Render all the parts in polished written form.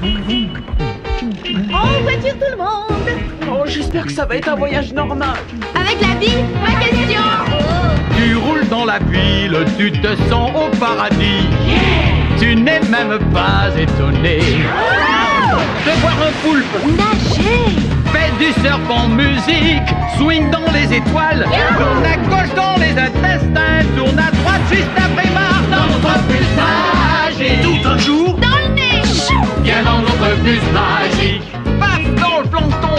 En voiture tout le monde. Oh, j'espère que ça va être un voyage normal. Avec la vie, pas question. Tu roules dans la ville, tu te sens au paradis. Tu n'es même pas étonné de voir un poulpe Nager. fait du surf en musique, swing dans les étoiles, tourne à gauche dans les intestins, tourne à droite juste après Mars dans notre bus magique. Tout un jour, Dans le nez. viens dans notre bus magique. Paf dans le plancton,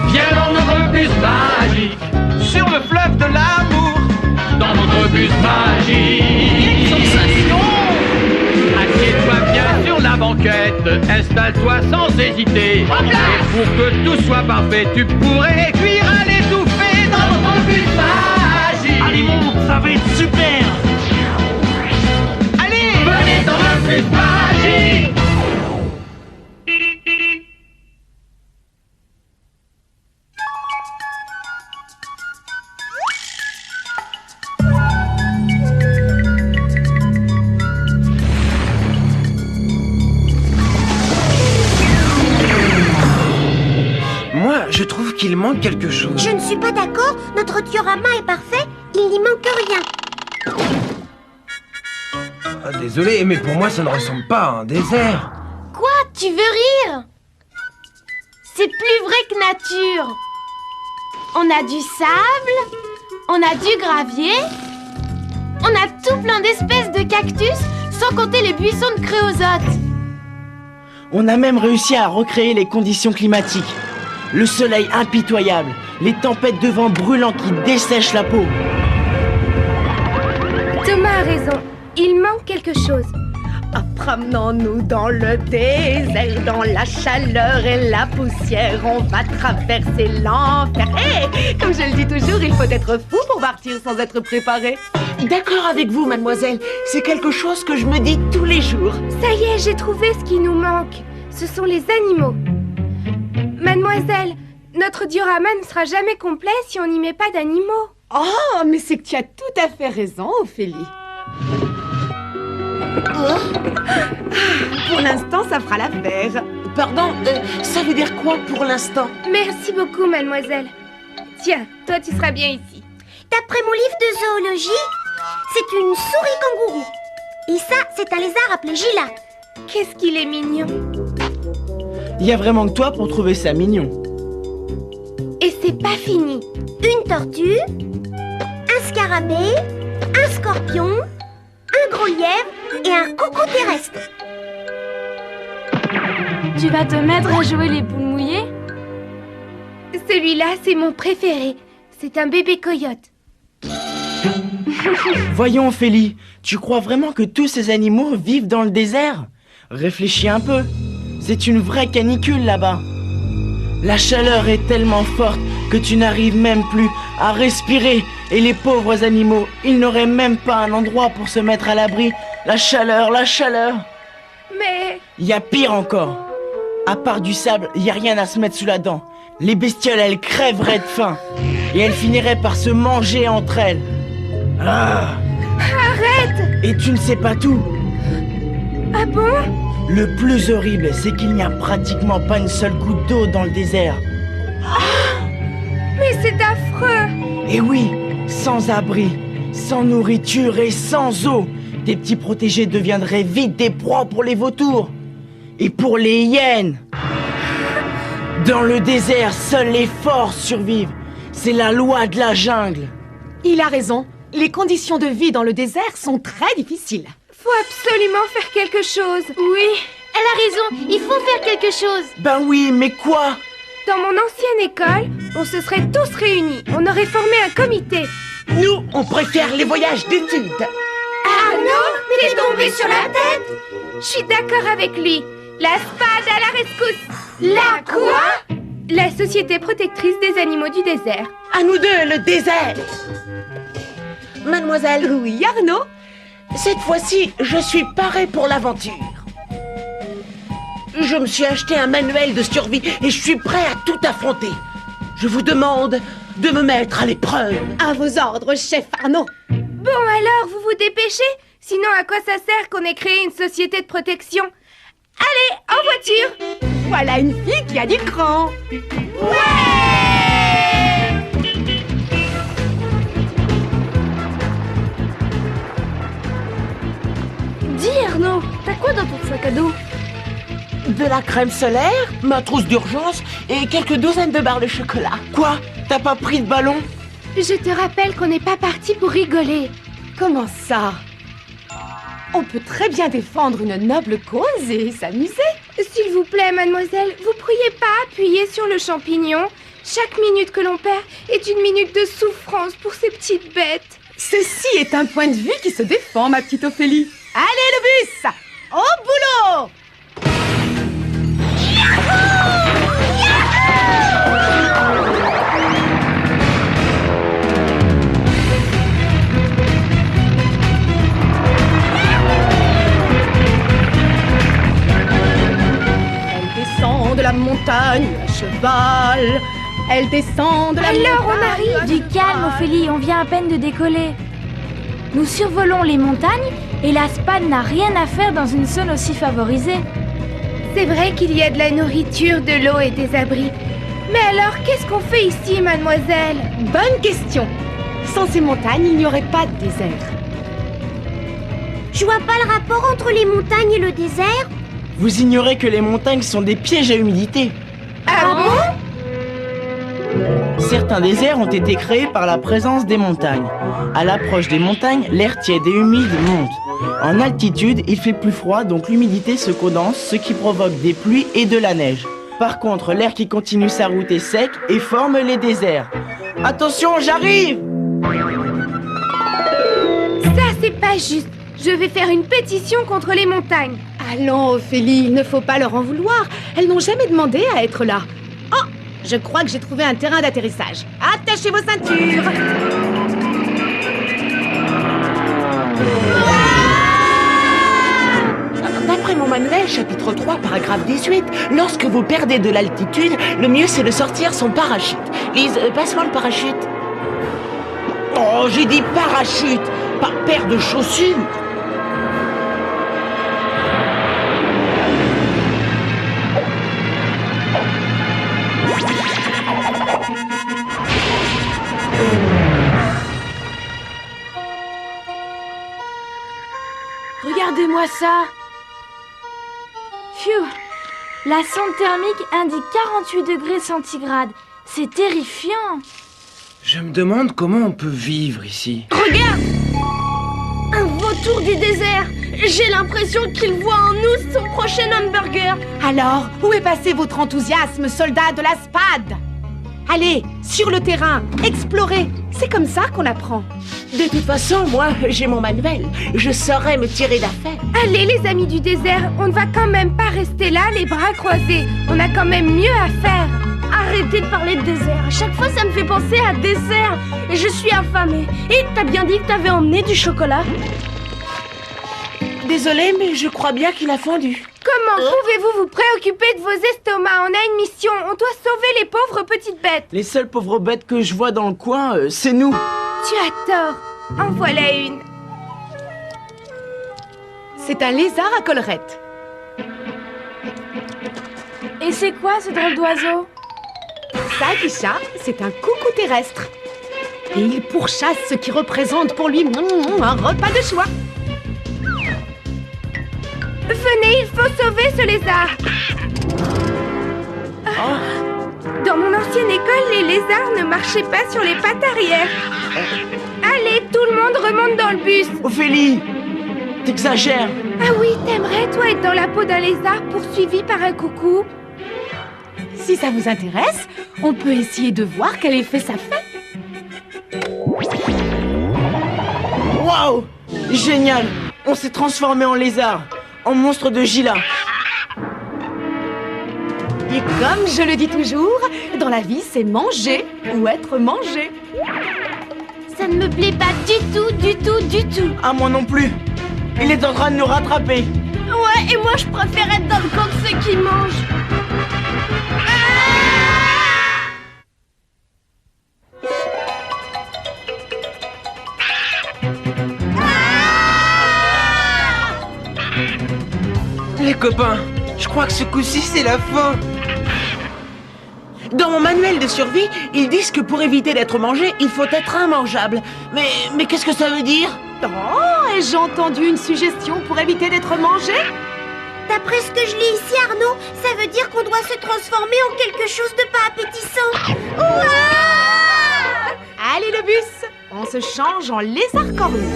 viens dans notre bus magique. Sur le fleuve de l'amour, dans notre bus magique. Sensation. Assieds-toi bien sur la banquette, installe-toi sans hésiter. Et pour que tout soit parfait, tu pourrais cuire à l'étouffer dans notre bus magique. Allez, monte, ça va être super. Allez, venez dans le bus magique. Moi, je trouve qu'il manque quelque chose. Je ne suis pas d'accord, notre diorama est parfait, il n'y manque rien. Ah, désolé, mais pour moi, ça ne ressemble pas à un désert. Quoi? Tu veux rire? C'est plus vrai que nature. On a du sable, on a du gravier, on a tout plein d'espèces de cactus, sans compter les buissons de créosote. On a même réussi à recréer les conditions climatiques. Le soleil impitoyable, les tempêtes de vent brûlants qui dessèchent la peau. Thomas a raison, il manque quelque chose. Promenons-nous dans le désert, dans la chaleur et la poussière, on va traverser l'enfer. Hé, comme je le dis toujours, il faut être fou pour partir sans être préparé. D'accord avec vous, mademoiselle. C'est quelque chose que je me dis tous les jours. Ça y est, j'ai trouvé ce qui nous manque. Ce sont les animaux. Mademoiselle, notre diorama ne sera jamais complet si on n'y met pas d'animaux. Oh, mais c'est que tu as tout à fait raison, Ophélie. Pour l'instant, ça fera l'affaire. Pardon, ça veut dire quoi pour l'instant? Merci beaucoup, mademoiselle. Tiens, toi tu seras bien ici. D'après mon livre de zoologie, c'est une souris kangourou. Et ça, c'est un lézard appelé Gila. Qu'est-ce qu'il est mignon. Il y a vraiment que toi pour trouver ça mignon. Et c'est pas fini. Une tortue, un scarabée, un scorpion, un gros lièvre et un coucou terrestre. Tu vas te mettre à jouer les poules mouillées? Celui-là, c'est mon préféré. C'est un bébé coyote. Voyons, Ophélie, tu crois vraiment que tous ces animaux vivent dans le désert? Réfléchis un peu. C'est une vraie canicule là-bas. La chaleur est tellement forte que tu n'arrives même plus à respirer. Et les pauvres animaux, ils n'auraient même pas un endroit pour se mettre à l'abri. La chaleur, la chaleur. Mais... Il y a pire encore. À part du sable, il n'y a rien à se mettre sous la dent. Les bestioles, elles crèveraient de faim. Et elles finiraient par se manger entre elles. Ah. Arrête! Et tu ne sais pas tout. Ah bon? Le plus horrible, c'est qu'il n'y a pratiquement pas une seule goutte d'eau dans le désert. Mais c'est affreux! Et oui, sans abri, sans nourriture et sans eau, tes petits protégés deviendraient vite des proies pour les vautours. Et pour les hyènes. Dans le désert, seuls les forts survivent. C'est la loi de la jungle. Il a raison. Les conditions de vie dans le désert sont très difficiles. Faut absolument faire quelque chose. Oui, elle a raison, il faut faire quelque chose. Ben oui, mais quoi? Dans mon ancienne école, on se serait tous réunis. On aurait formé un comité. Nous, on préfère les voyages d'études. Arnaud, t'es tombé sur la tête? Je suis d'accord avec lui. La spade à la rescousse. La quoi? La Société protectrice des animaux du désert. À nous deux, le désert. Mademoiselle, Oui, Arnaud? cette fois-ci, je suis parée pour l'aventure. Je me suis acheté un manuel de survie et je suis prêt à tout affronter. Je vous demande de me mettre à l'épreuve. À vos ordres, chef Arnaud. Bon alors, vous vous dépêchez? Sinon, à quoi ça sert qu'on ait créé une société de protection? En voiture. Voilà une fille qui a du cran. Dis Arnaud, t'as quoi dans ton sac à dos? De la crème solaire, ma trousse d'urgence et quelques douzaines de barres de chocolat. Quoi? T'as pas pris de ballon? Je te rappelle qu'on n'est pas parti pour rigoler. Comment ça? On peut très bien défendre une noble cause et s'amuser. S'il vous plaît, mademoiselle, vous pourriez pas appuyer sur le champignon? Chaque minute que l'on perd est une minute de souffrance pour ces petites bêtes. Ceci est un point de vue qui se défend, ma petite Ophélie. Allez, le bus! Au boulot! Elle descend de la montagne à cheval. Elle descend de la montagne. Alors on arrive. Du calme, Ophélie, on vient à peine de décoller. Nous survolons les montagnes et la SPAD n'a rien à faire dans une zone aussi favorisée. C'est vrai qu'il y a de la nourriture, de l'eau et des abris. Mais alors, qu'est-ce qu'on fait ici, mademoiselle? Bonne question. Sans ces montagnes, il n'y aurait pas de désert. Je vois pas le rapport entre les montagnes et le désert. Vous ignorez que les montagnes sont des pièges à humidité. Ah bon? Certains déserts ont été créés par la présence des montagnes. À l'approche des montagnes, l'air tiède et humide monte. En altitude, il fait plus froid, donc l'humidité se condense, ce qui provoque des pluies et de la neige. Par contre, l'air qui continue sa route est sec et forme les déserts. Attention, j'arrive! Ça, c'est pas juste. Je vais faire une pétition contre les montagnes. Allons, Ophélie, il ne faut pas leur en vouloir. Elles n'ont jamais demandé à être là. Oh, je crois que j'ai trouvé un terrain d'atterrissage. Attachez vos ceintures. D'après mon manuel, chapitre 3, paragraphe 18, lorsque vous perdez de l'altitude, le mieux c'est de sortir son parachute. Lise, passe-moi le parachute. Oh, j'ai dit parachute, pas paire de chaussures. Regardez-moi ça. Phew. La sonde thermique indique 48 degrés centigrades. C'est terrifiant. Je me demande comment on peut vivre ici. Regarde! Un vautour du désert! J'ai l'impression qu'il voit en nous son prochain hamburger! Alors, où est passé votre enthousiasme, soldats de la SPAD? Allez, sur le terrain, explorez. C'est comme ça qu'on apprend. De toute façon, moi, j'ai mon manuel. Je saurais me tirer d'affaire. Allez, les amis du désert, on ne va quand même pas rester là, les bras croisés. On a quand même mieux à faire. Arrêtez de parler de désert. À chaque fois, ça me fait penser à dessert. Et je suis affamée. Et t'as bien dit que t'avais emmené du chocolat? Désolée, mais je crois bien qu'il a fondu. Comment pouvez-vous vous préoccuper de vos estomacs? On a une mission, on doit sauver les pauvres petites bêtes. Les seules pauvres bêtes que je vois dans le coin, c'est nous. Tu as tort. En voilà une. C'est un lézard à collerette. Et c'est quoi ce drôle d'oiseau? Ça, Kisha, c'est un coucou terrestre. Et il pourchasse ce qui représente pour lui un repas de choix. Venez, il faut sauver ce lézard. Dans mon ancienne école, les lézards ne marchaient pas sur les pattes arrière. Allez, tout le monde remonte dans le bus. Ophélie, t'exagères. Ah oui, t'aimerais, toi, être dans la peau d'un lézard poursuivi par un coucou? Si ça vous intéresse, on peut essayer de voir quel effet ça fait. Waouh! Génial! On s'est transformé en lézard, en monstre de Gila. Et comme je le dis toujours, dans la vie, c'est manger ou être mangé. Ça ne me plaît pas du tout, du tout, du tout. Ah, moi non plus. Il est en train de nous rattraper. Ouais, et moi je préfère être dans le camp de ceux qui mangent. Les copains, Je crois que ce coup-ci, c'est la fin. Dans mon manuel de survie, ils disent que pour éviter d'être mangé, il faut être immangeable. Mais qu'est-ce que ça veut dire? Oh, ai-je entendu une suggestion pour éviter d'être mangé? D'après ce que je lis ici, Arnaud, ça veut dire qu'on doit se transformer en quelque chose de pas appétissant. Ouah! Allez le bus, on se change en lézard cornu.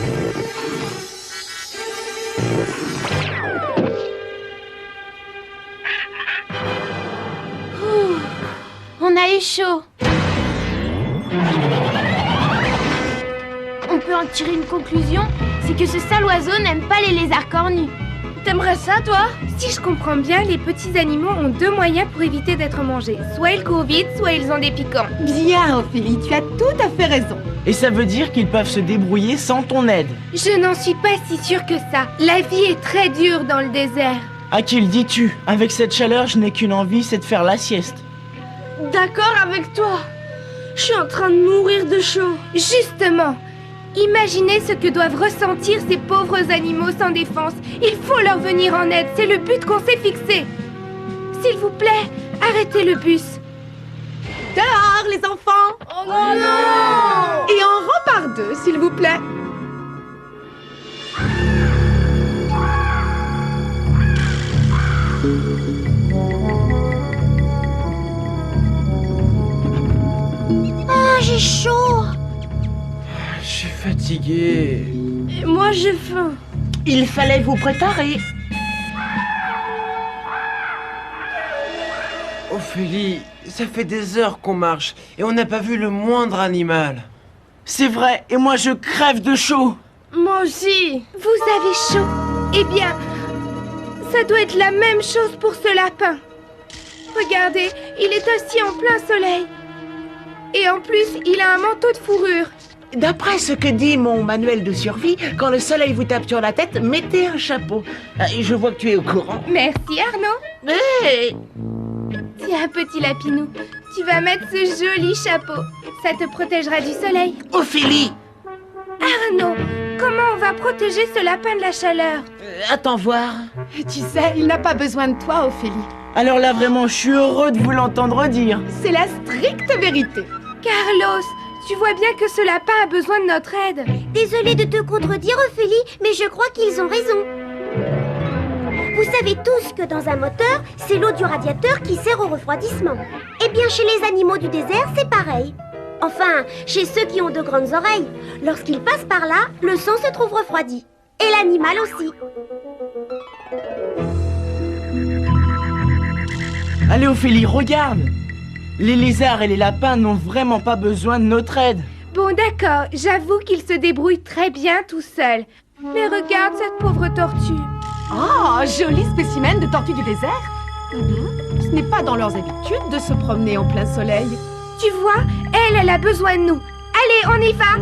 On a eu chaud. On peut en tirer une conclusion, c'est que ce sale oiseau n'aime pas les lézards cornus. T'aimerais ça, toi? Si je comprends bien, les petits animaux ont deux moyens pour éviter d'être mangés. Soit ils courent vite, soit ils ont des piquants. Bien, Ophélie, tu as tout à fait raison. Et ça veut dire qu'ils peuvent se débrouiller sans ton aide. Je n'en suis pas si sûre que ça. La vie est très dure dans le désert. À qui le dis-tu? Avec cette chaleur, je n'ai qu'une envie, c'est de faire la sieste. D'accord avec toi. Je suis en train de mourir de chaud. Justement, imaginez ce que doivent ressentir ces pauvres animaux sans défense. Il faut leur venir en aide, c'est le but qu'on s'est fixé. S'il vous plaît, arrêtez le bus. Dehors, les enfants! Oh non! Et en rang par deux, s'il vous plaît. Ah, j'ai chaud. Je suis fatigué. Et moi j'ai faim. Il fallait vous préparer. Ophélie, ça fait des heures qu'on marche et on n'a pas vu le moindre animal. C'est vrai, et moi je crève de chaud. Moi aussi. Vous avez chaud. Eh bien, ça doit être la même chose pour ce lapin. Regardez, il est assis en plein soleil. Et en plus, il a un manteau de fourrure. D'après ce que dit mon manuel de survie, quand le soleil vous tape sur la tête, mettez un chapeau. Je vois que tu es au courant. Merci Arnaud. Hey! Tiens, petit lapinou, tu vas mettre ce joli chapeau. Ça te protégera du soleil. Ophélie! Arnaud, comment on va protéger ce lapin de la chaleur? Attends voir. Tu sais, il n'a pas besoin de toi, Ophélie. Alors là vraiment, je suis heureux de vous l'entendre dire. C'est la stricte vérité. Carlos, tu vois bien que ce lapin a besoin de notre aide. Désolée de te contredire, Ophélie, mais je crois qu'ils ont raison. Vous savez tous que dans un moteur, c'est l'eau du radiateur qui sert au refroidissement. Eh bien, chez les animaux du désert, c'est pareil. Enfin, chez ceux qui ont de grandes oreilles. Lorsqu'ils passent par là, le sang se trouve refroidi. Et l'animal aussi. Allez Ophélie, regarde. Les lézards et les lapins n'ont vraiment pas besoin de notre aide. Bon d'accord, j'avoue qu'il se débrouille très bien tout seul. Mais regarde cette pauvre tortue. Oh, joli spécimen de tortue du désert. Ce n'est pas dans leurs habitudes de se promener en plein soleil. Tu vois, elle a besoin de nous. Allez, on y va.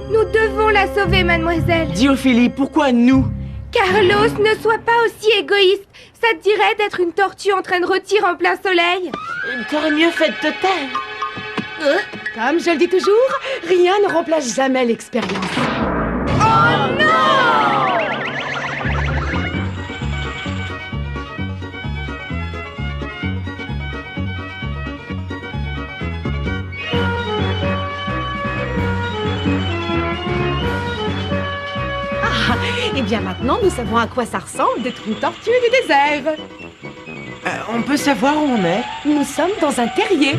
Nous devons la sauver, mademoiselle. Dis Ophélie, pourquoi nous? Carlos, ne sois pas aussi égoïste. Ça te dirait d'être une tortue en train de rôtir en plein soleil? T'aurais mieux fait de te taire. Comme je le dis toujours, rien ne remplace jamais l'expérience. Oh non! Et bien maintenant, nous savons à quoi ça ressemble d'être une tortue du désert. On peut savoir où on est? Nous sommes dans un terrier.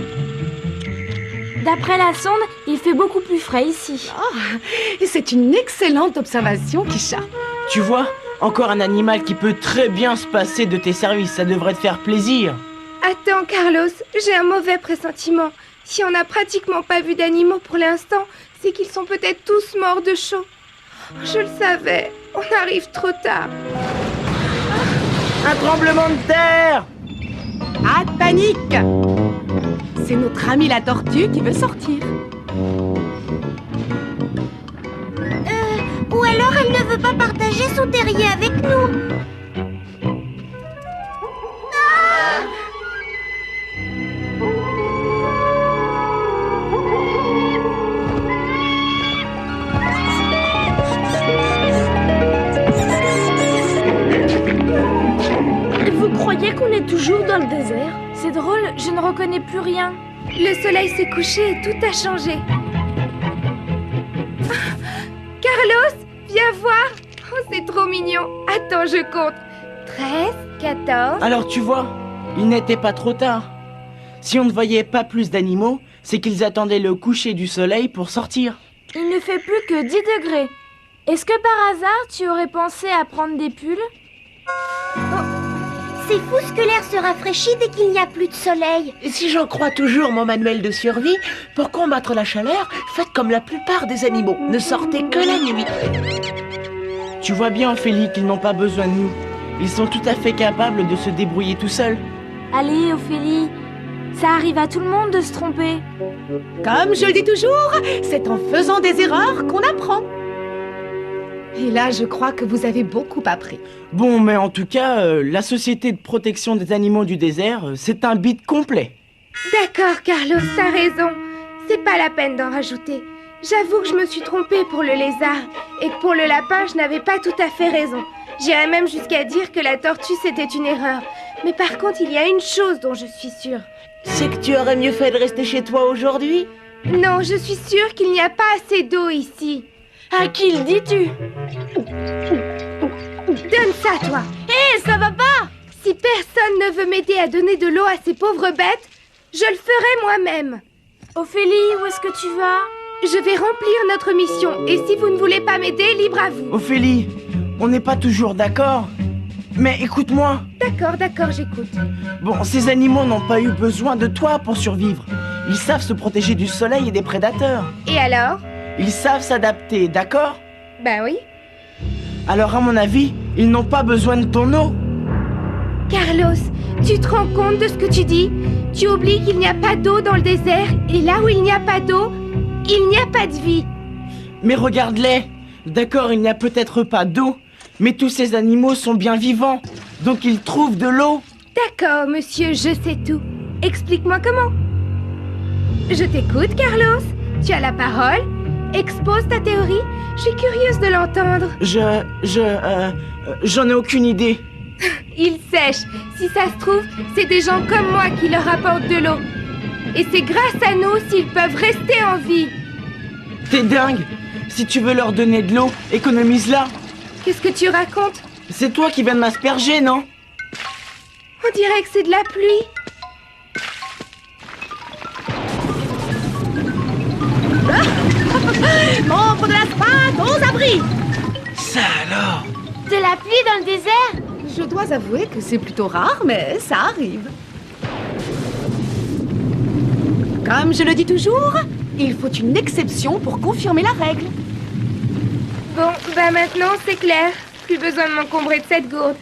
D'après la sonde, il fait beaucoup plus frais ici. Et c'est une excellente observation, Kisha. Tu vois, encore un animal qui peut très bien se passer de tes services, ça devrait te faire plaisir. Attends, Carlos, j'ai un mauvais pressentiment. Si on n'a pratiquement pas vu d'animaux pour l'instant, c'est qu'ils sont peut-être tous morts de chaud. Je le savais, on arrive trop tard. Un tremblement de terre! Pas de panique! C'est notre amie la tortue qui veut sortir. Ou alors elle ne veut pas partager son terrier avec nous. Vous croyez qu'on on est toujours dans le désert? C'est drôle, je ne reconnais plus rien. Le soleil s'est couché et tout a changé. Carlos, viens voir. Oh, c'est trop mignon. Attends, je compte. 13, 14... Alors tu vois, il n'était pas trop tard. Si on ne voyait pas plus d'animaux, c'est qu'ils attendaient le coucher du soleil pour sortir. Il ne fait plus que 10 degrés. Est-ce que par hasard, tu aurais pensé à prendre des pulls? C'est fou ce que l'air se rafraîchit dès qu'il n'y a plus de soleil. Et si j'en crois toujours mon manuel de survie, pour combattre la chaleur, faites comme la plupart des animaux. Ne sortez que la nuit. Tu vois bien, Ophélie, qu'ils n'ont pas besoin de nous. Ils sont tout à fait capables de se débrouiller tout seuls. Allez, Ophélie, ça arrive à tout le monde de se tromper. Comme je le dis toujours, c'est en faisant des erreurs qu'on apprend. Et là, je crois que vous avez beaucoup appris. Bon, mais en tout cas, la Société de protection des animaux du désert, c'est un bide complet. D'accord, Carlos, t'as raison. C'est pas la peine d'en rajouter. J'avoue que je me suis trompée pour le lézard et que pour le lapin, je n'avais pas tout à fait raison. J'irais même jusqu'à dire que la tortue, c'était une erreur. Mais par contre, il y a une chose dont je suis sûre. C'est que tu aurais mieux fait de rester chez toi aujourd'hui? Non, je suis sûre qu'il n'y a pas assez d'eau ici. À qui le dis-tu? Donne ça, toi. Hé, ça va pas! Si personne ne veut m'aider à donner de l'eau à ces pauvres bêtes, je le ferai moi-même. Ophélie, où est-ce que tu vas? Je vais remplir notre mission. Et si vous ne voulez pas m'aider, libre à vous. Ophélie, on n'est pas toujours d'accord. Mais écoute-moi. D'accord, j'écoute. Bon, ces animaux n'ont pas eu besoin de toi pour survivre. Ils savent se protéger du soleil et des prédateurs. Et alors? Ils savent s'adapter, d'accord? Ben oui. Alors à mon avis, ils n'ont pas besoin de ton eau. Carlos, tu te rends compte de ce que tu dis? Tu oublies qu'il n'y a pas d'eau dans le désert. Et là où il n'y a pas d'eau, il n'y a pas de vie. Mais regarde-les. D'accord, il n'y a peut-être pas d'eau, mais tous ces animaux sont bien vivants. Donc ils trouvent de l'eau. D'accord, monsieur, je sais tout. Explique-moi comment. Je t'écoute, Carlos. Tu as la parole. Expose ta théorie. Je suis curieuse de l'entendre. J'en ai aucune idée. Ils sèchent. Si ça se trouve, c'est des gens comme moi qui leur apportent de l'eau. Et c'est grâce à nous s'ils peuvent rester en vie. T'es dingue. Si tu veux leur donner de l'eau, économise-la. Qu'est-ce que tu racontes? C'est toi qui viens de m'asperger, non? On dirait que c'est de la pluie. Membres de la SPAD, aux abris! Ça alors? De la pluie dans le désert? Je dois avouer que c'est plutôt rare, mais ça arrive. Comme je le dis toujours, il faut une exception pour confirmer la règle. Bon, bah maintenant c'est clair. Plus besoin de m'encombrer de cette gourde.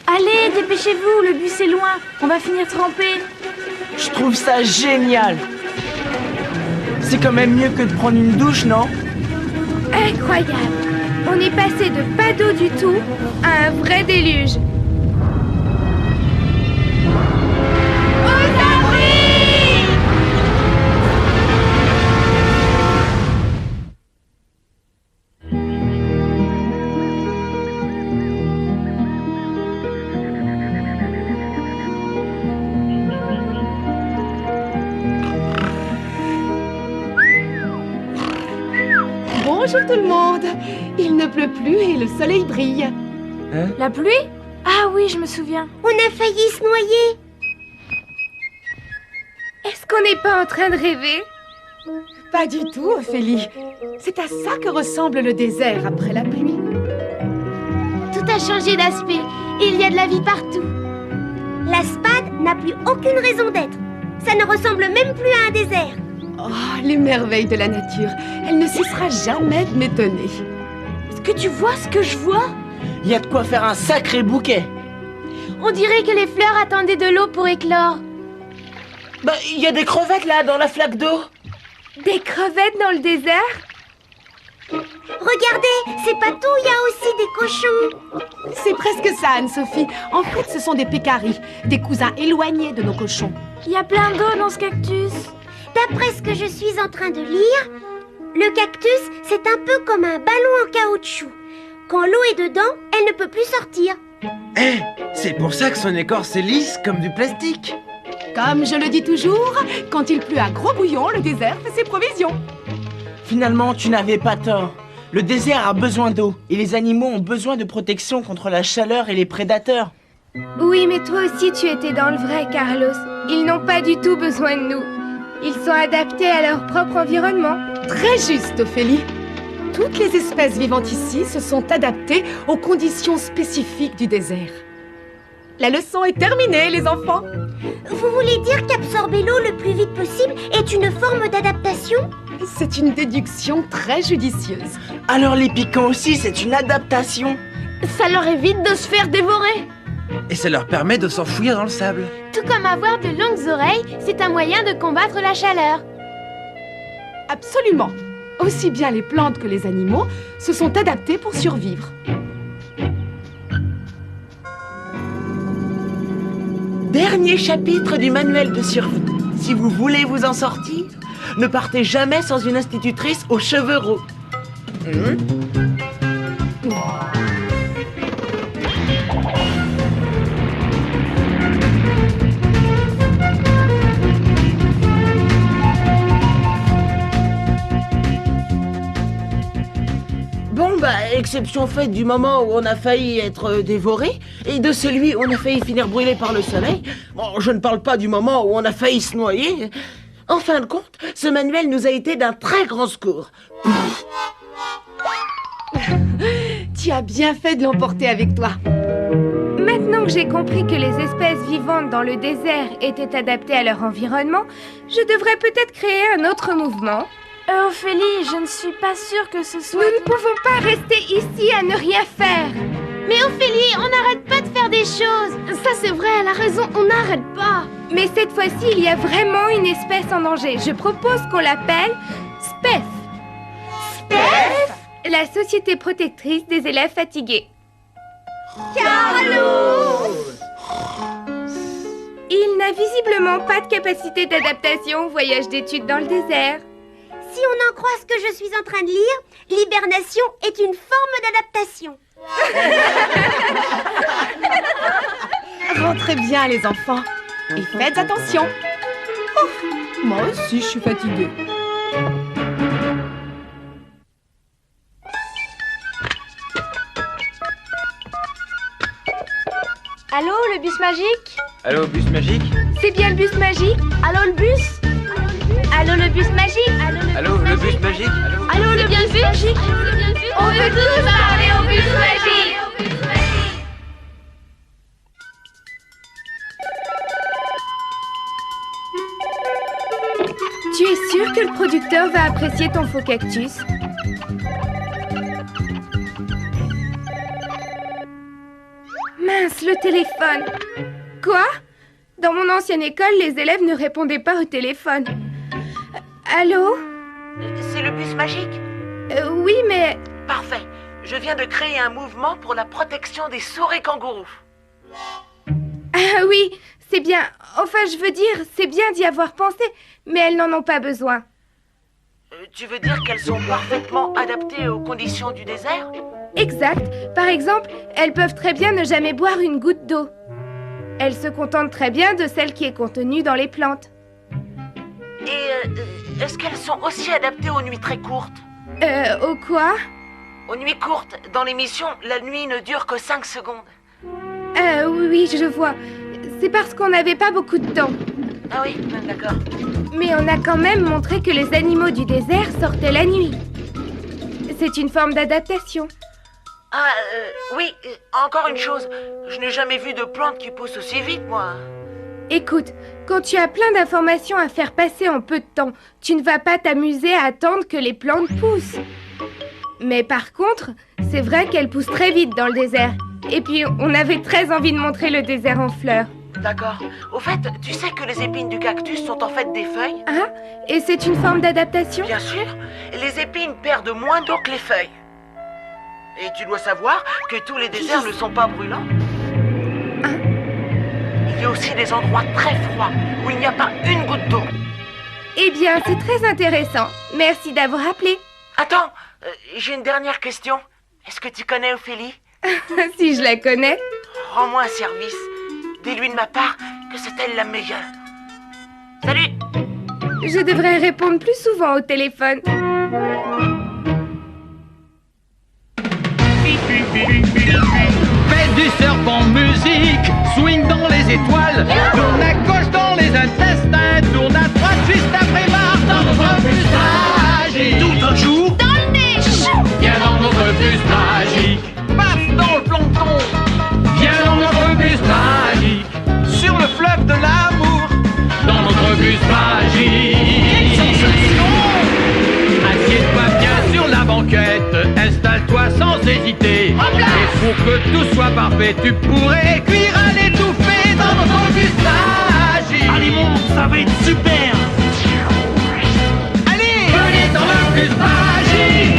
Allez, dépêchez-vous, le bus est loin. On va finir trempés. Je trouve ça génial. C'est quand même mieux que de prendre une douche, non? Incroyable. On est passé de pas d'eau du tout à un vrai déluge. Aux abris! Bonjour tout le monde. Il ne pleut plus et le soleil brille. La pluie? Ah oui, je me souviens. On a failli se noyer. Est-ce qu'on n'est pas en train de rêver? Pas du tout, Ophélie. C'est à ça que ressemble le désert après la pluie. Tout a changé d'aspect. Il y a de la vie partout. La SPAD n'a plus aucune raison d'être. Ça ne ressemble même plus à un désert. Oh, les merveilles de la nature. Elle ne cessera jamais de m'étonner. Est-ce que tu vois ce que je vois? Il y a de quoi faire un sacré bouquet. On dirait que les fleurs attendaient de l'eau pour éclore. Bah, il y a des crevettes là, dans la flaque d'eau. Des crevettes dans le désert? Regardez, c'est pas tout, il y a aussi des cochons. C'est presque ça, Anne-Sophie. En fait, ce sont des pécaris, des cousins éloignés de nos cochons. Il y a plein d'eau dans ce cactus. D'après ce que je suis en train de lire, le cactus, c'est un peu comme un ballon en caoutchouc. Quand l'eau est dedans, elle ne peut plus sortir. Eh, c'est pour ça que son écorce est lisse comme du plastique. Comme je le dis toujours, quand il pleut à gros bouillon, le désert fait ses provisions. Finalement, tu n'avais pas tort. Le désert a besoin d'eau et les animaux ont besoin de protection contre la chaleur et les prédateurs. Oui, mais toi aussi tu étais dans le vrai, Carlos. Ils n'ont pas du tout besoin de nous. Ils sont adaptés à leur propre environnement. Très juste, Ophélie. Toutes les espèces vivantes ici se sont adaptées aux conditions spécifiques du désert. La leçon est terminée, les enfants. Vous voulez dire qu'absorber l'eau le plus vite possible est une forme d'adaptation? C'est une déduction très judicieuse. Alors les piquants aussi, c'est une adaptation. Ça leur évite de se faire dévorer. Et ça leur permet de s'enfouir dans le sable. Tout comme avoir de longues oreilles, c'est un moyen de combattre la chaleur. Absolument. Aussi bien les plantes que les animaux se sont adaptés pour survivre. Dernier chapitre du manuel de survie. Si vous voulez vous en sortir, ne partez jamais sans une institutrice aux cheveux roux. Bon, exception faite du moment où on a failli être dévoré et de celui où on a failli finir brûlé par le soleil. Bon, je ne parle pas du moment où on a failli se noyer. En fin de compte, ce manuel nous a été d'un très grand secours. Tu as bien fait de l'emporter avec toi. Maintenant que j'ai compris que les espèces vivantes dans le désert étaient adaptées à leur environnement, je devrais peut-être créer un autre mouvement. Ophélie, je ne suis pas sûre que ce soit... Nous ne pouvons pas rester ici à ne rien faire. Mais Ophélie, on n'arrête pas de faire des choses. Ça c'est vrai, elle a raison, on n'arrête pas. Mais cette fois-ci, il y a vraiment une espèce en danger. Je propose qu'on l'appelle SPEF. SPEF ? La Société protectrice des élèves fatigués. Carlos! Il n'a visiblement pas de capacité d'adaptation au voyage d'études dans le désert. Si on en croit ce que je suis en train de lire, l'hibernation est une forme d'adaptation. Rentrez bien, les enfants. Et faites attention. Oh, moi aussi, je suis fatiguée. Allô, le bus magique? Allô, bus magique? C'est bien le bus magique? Allô, le bus? Allô, le bus magique? Allô, le bus magique? Allô, le bus magique? On veut tous parler au bus magique. Tu es sûr que le producteur va apprécier ton faux cactus? Mince, le téléphone. Quoi? Dans mon ancienne école, les élèves ne répondaient pas au téléphone. Allô? C'est le bus magique? Oui, mais... Parfait. Je viens de créer un mouvement pour la protection des souris-kangourous. Ah oui, c'est bien. Enfin, je veux dire, c'est bien d'y avoir pensé, mais elles n'en ont pas besoin. Tu veux dire qu'elles sont parfaitement adaptées aux conditions du désert? Exact. Par exemple, elles peuvent très bien ne jamais boire une goutte d'eau. Elles se contentent très bien de celle qui est contenue dans les plantes. Et est-ce qu'elles sont aussi adaptées aux nuits très courtes? Au quoi? Aux nuits courtes. Dans l'émission, la nuit ne dure que 5 secondes. Oui, je vois. C'est parce qu'on n'avait pas beaucoup de temps. Ah oui, d'accord. Mais on a quand même montré que les animaux du désert sortaient la nuit. C'est une forme d'adaptation. Ah, oui, encore une chose. Je n'ai jamais vu de plante qui pousse aussi vite, moi. Écoute, quand tu as plein d'informations à faire passer en peu de temps, tu ne vas pas t'amuser à attendre que les plantes poussent. Mais par contre, c'est vrai qu'elles poussent très vite dans le désert. Et puis, on avait très envie de montrer le désert en fleurs. D'accord. Au fait, tu sais que les épines du cactus sont en fait des feuilles? Ah, et c'est une forme d'adaptation? Bien sûr. Les épines perdent moins d'eau que les feuilles. Et tu dois savoir que tous les déserts ne sont pas brûlants. Il y a aussi des endroits très froids où il n'y a pas une goutte d'eau. Eh bien, c'est très intéressant. Merci d'avoir appelé. Attends, j'ai une dernière question. Est-ce que tu connais Ophélie? Si je la connais. rends-moi un service. Dis-lui de ma part que c'est elle la meilleure. Salut! Je devrais répondre plus souvent au téléphone. Fais du surf en musique, swing dans les étoiles, tourne à gauche dans les intestins, tourne à droite juste après marre dans notre bus magique. Tout un jour, Dans le nez, chou! viens dans notre bus magique. Paf dans le plancton, viens dans notre bus magique. Sur le fleuve de l'amour, dans notre bus magique. Quelle sensation! Assieds-toi bien sur la banquette, installe-toi sans hésiter. Et pour que tout soit parfait, tu pourrais cuire à l'étouffée dans notre bus magique. Allez, monte, ça va être super! Allez, venez dans le bus magique.